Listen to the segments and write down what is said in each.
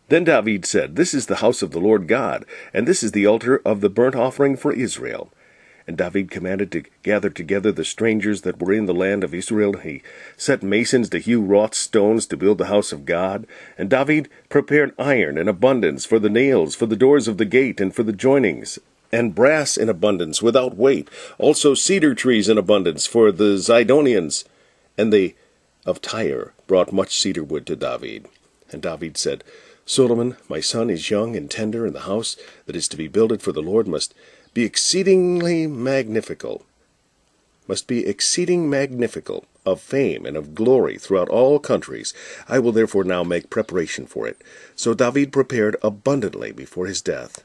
Then David said, This is the house of the Lord God, and this is the altar of the burnt offering for Israel. And David commanded to gather together the strangers that were in the land of Israel. He set masons to hew wrought stones to build the house of God. And David prepared iron in abundance for the nails, for the doors of the gate, and for the joinings, and brass in abundance without weight, also cedar trees in abundance for the Zidonians. And they of Tyre brought much cedar wood to David. And David said, Solomon, my son, is young and tender, and the house that is to be builded for the Lord must be exceeding magnifical, of fame and of glory throughout all countries. I will therefore now make preparation for it. So David prepared abundantly before his death.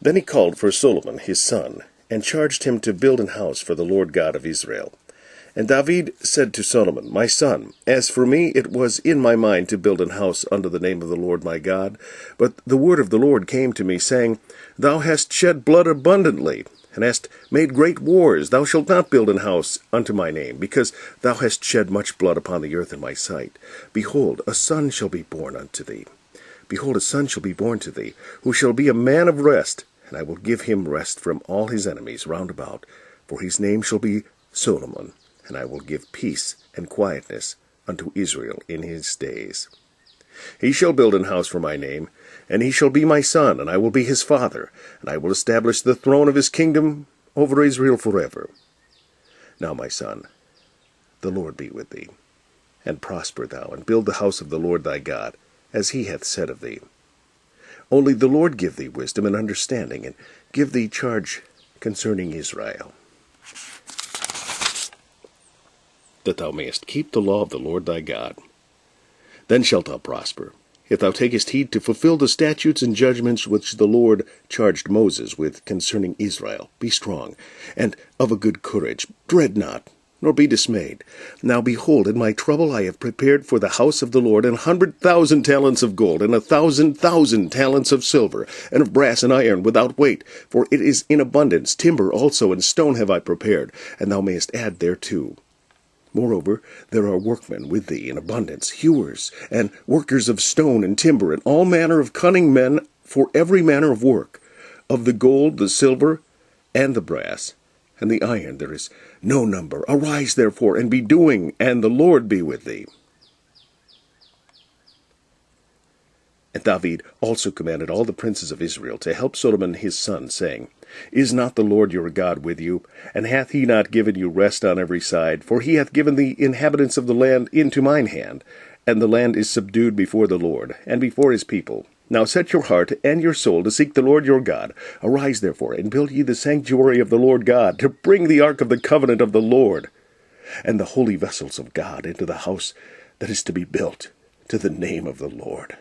Then he called for Solomon his son, and charged him to build an house for the Lord God of Israel. And David said to Solomon, My son, as for me, it was in my mind to build an house unto the name of the Lord my God. But the word of the Lord came to me, saying, Thou hast shed blood abundantly, and hast made great wars. Thou shalt not build an house unto my name, because thou hast shed much blood upon the earth in my sight. Behold, a son shall be born unto thee. Behold, a son shall be born to thee, who shall be a man of rest, and I will give him rest from all his enemies round about. For his name shall be Solomon, and I will give peace and quietness unto Israel in his days. He shall build an house for my name, and he shall be my son, and I will be his father, and I will establish the throne of his kingdom over Israel forever. Now, my son, the Lord be with thee, and prosper thou, and build the house of the Lord thy God, as he hath said of thee. Only the Lord give thee wisdom and understanding, and give thee charge concerning Israel, that thou mayest keep the law of the Lord thy God. Then shalt thou prosper, if thou takest heed to fulfill the statutes and judgments which the Lord charged Moses with concerning Israel. Be strong, and of a good courage. Dread not, nor be dismayed. Now behold, in my trouble I have prepared for the house of the Lord 100,000 talents of gold, and 1,000,000 talents of silver, and of brass and iron without weight. For it is in abundance. Timber also and stone have I prepared, and thou mayest add thereto. Moreover, there are workmen with thee in abundance, hewers, and workers of stone and timber, and all manner of cunning men for every manner of work. Of the gold, the silver, and the brass, and the iron there is no number. Arise therefore, and be doing, and the Lord be with thee. And David also commanded all the princes of Israel to help Solomon his son, saying, Is not the Lord your God with you? And hath he not given you rest on every side? For he hath given the inhabitants of the land into mine hand, and the land is subdued before the Lord, and before his people. Now set your heart and your soul to seek the Lord your God. Arise therefore, and build ye the sanctuary of the Lord God, to bring the ark of the covenant of the Lord, and the holy vessels of God into the house that is to be built to the name of the Lord.